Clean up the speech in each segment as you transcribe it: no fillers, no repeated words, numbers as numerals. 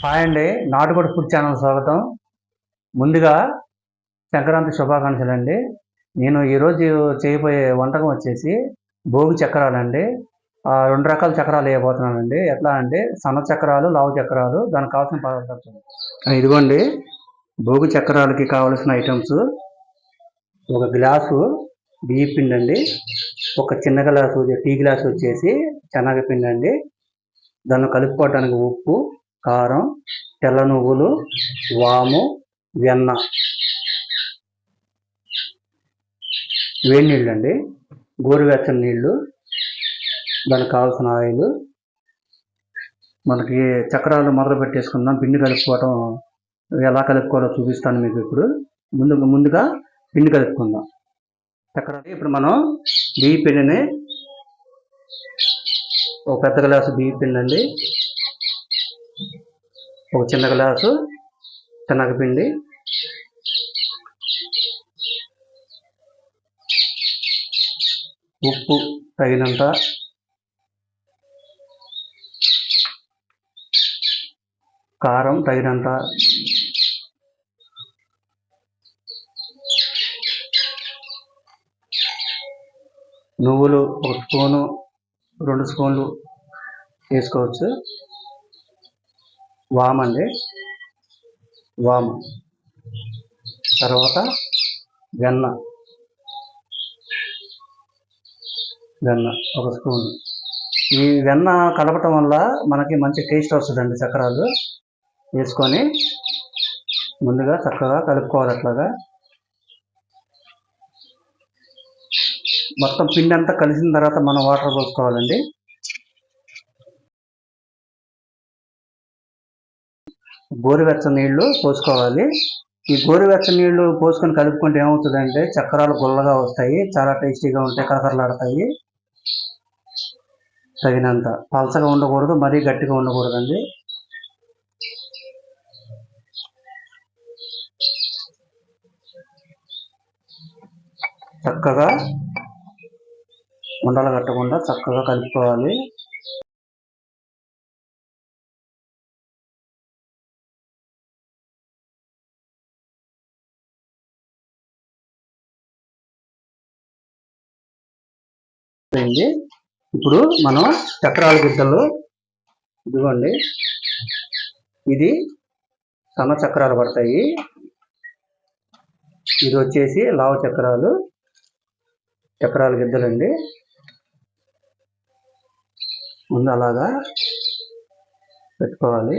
Hi అండి, నాటుకోడి food channel స్వాగతం. ముందుగా సంక్రాంతి శుభాకాంక్షలు అండి. నేను ఈరోజు చేయబోయే వంటకం వచ్చేసి భోగి చక్రాలండి. రెండు రకాల చక్రాలు వేయబోతున్నానండి. ఎట్లా అంటే సన్న చక్రాలు, లావు చక్రాలు. దానికి కావాల్సిన పదార్థాలు ఇదిగోండి. భోగి చక్రాలకి కావాల్సిన ఐటమ్స్: ఒక గ్లాసు బియ్య పిండి అండి, ఒక చిన్న గ్లాసు టీ గ్లాసు వచ్చేసి శనగపిండి అండి, దాన్ని కలుపుకోవడానికి ఉప్పు, కారం, తెల్ల నువ్వులు, వాము, వెన్న, వేడి నీళ్ళు అండి, గోరువెచ్చని నీళ్ళు, దానికి కావాల్సిన ఆయిల్. మనకి చక్రాలు మొదలు పెట్టేసుకుందాం. పిండి కలుపుకోవటం ఎలా కలుపుకోవాలో చూపిస్తాను మీకు ఇప్పుడు. ముందుగా పిండి కలుపుకుందాం. చక్రాలు ఇప్పుడు మనం బియ్య పిండిని, ఒక పెద్ద గ్లాసు బియ్య పిండి అండి, ఒక చిన్న గ్లాసు శనగపిండి, ఉప్పు తగినంత, కారం తగినంత, నువ్వులు ఒక స్పూను, 2 స్పూన్లు వేసుకోవచ్చు. వామండి, వాము. తర్వాత వెన్న ఒక స్పూన్. ఈ వెన్న కలపటం వల్ల మనకి మంచి టేస్ట్ వస్తుందండి. చక్రాలు వేసుకొని ముందుగా చక్కగా కలుపుకోవాలి. అట్లాగా మొత్తం పిండి అంతా కలిసిన తర్వాత మనం వాటర్ పోసుకోవాలండి. గోరువెచ్చని నీళ్లు పోసుకోవాలి. ఈ గోరువెచ్చని నీళ్లు పోసుకొని కలుపుకుంటే ఏమవుతుందంటే చక్రాలు గుల్లగా వస్తాయి, చాలా టేస్టీగా ఉంటాయి, కరకరలాడతాయి. తగినంత పలచగా ఉండకూడదు, మరీ గట్టిగా ఉండకూడదండి. చక్కగా ఉండలు కట్టకుండా చక్కగా కలుపుకోవాలి. ఇప్పుడు మనం చక్రాల గిద్దలు, ఇదిగోండి, ఇది సన్న చక్రాలు పడతాయి. ఇది వచ్చేసి లావు చక్రాల గిద్దలండి. ముందు అలాగా పెట్టుకోవాలి.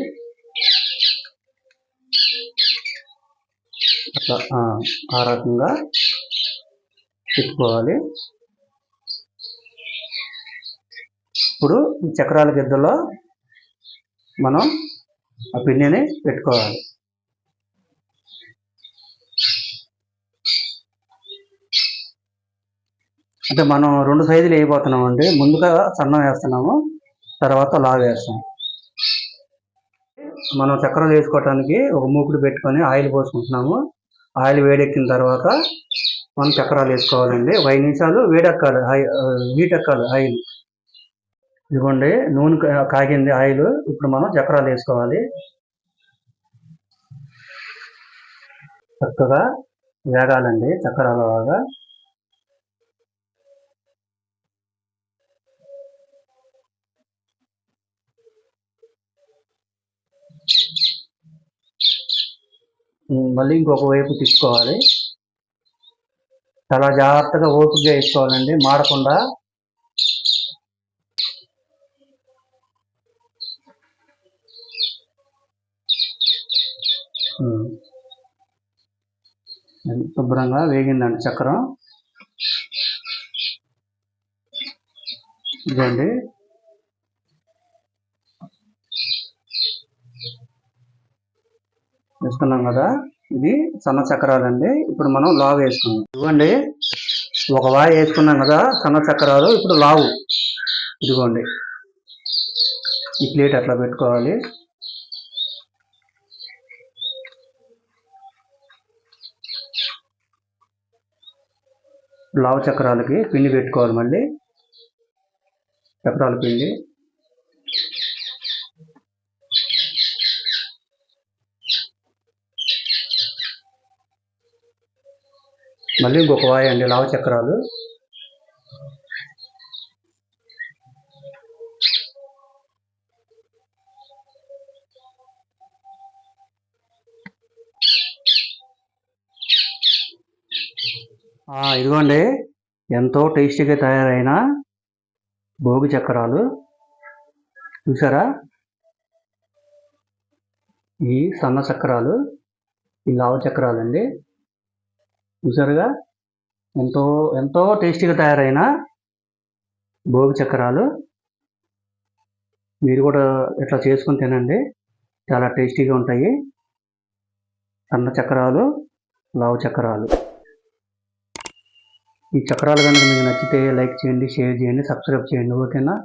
అట్లా ఆ రకంగా పెట్టుకోవాలి. ఇప్పుడు ఈ చక్రాల గిద్దలో మనం ఆ పిండిని పెట్టుకోవాలి. అంటే మనం 2 సైజులు వేయబోతున్నాం అండి. ముందుగా సన్నం వేస్తున్నాము, తర్వాత లావు వేస్తాం. మనం చక్రాలు వేసుకోవటానికి ఒక మూకుడు పెట్టుకొని ఆయిల్ పోసుకుంటున్నాము. ఆయిల్ వేడెక్కిన తర్వాత మనం చక్రాలు వేసుకోవాలండి. 5 నిమిషాలు వేడెక్కాలి, హీట్ ఎక్కాలి ఆయిల్. ఇదిగోండి, నూనె కాగింది, ఆయిల్. ఇప్పుడు మనం చక్రాలు వేసుకోవాలి. చక్కగా వేగాలండి చక్రాల బాగా. మళ్ళీ ఇంకొక వైపు తీసుకోవాలి. చాలా జాగ్రత్తగా ఓపికగా వేసుకోవాలండి, మాడకుండా. శుభ్రంగా వేగిందండి చక్రం. ఇదండి, వేసుకున్నాం కదా. ఇది సన్న చక్రాలండి. ఇప్పుడు మనం లావు వేసుకున్నాం. ఇదిగోండి, ఒక వాయి వేసుకున్నాం కదా సన్న చక్రాలు. ఇప్పుడు లావు. ఇదిగోండి, ఈ ప్లేట్ అట్లా పెట్టుకోవాలి. లావు చక్రాలకి పిండి పెట్టుకోవాలి. మళ్ళీ చక్రాల పిండి మళ్ళీ ఇంకొక వాయి అండి లావు చక్రాలు. ఇదిగోండి ఎంతో టేస్టీగా తయారైన భోగి చక్రాలు చూసారా. ఈ సన్న చక్రాలు, ఈ లావు చక్రాలు అండి. చూసారుగా ఎంతో ఎంతో టేస్టీగా తయారైన భోగి చక్రాలు. మీరు కూడా ఇట్లా చేసుకుని తినండి, చాలా టేస్టీగా ఉంటాయి. సన్న చక్రాలు, లావు చక్రాలు. ఈ చక్రాలు కనుక మీకు నచ్చితే లైక్ చేయండి, షేర్ చేయండి, సబ్స్క్రైబ్ చేయండి. ఓకేనా.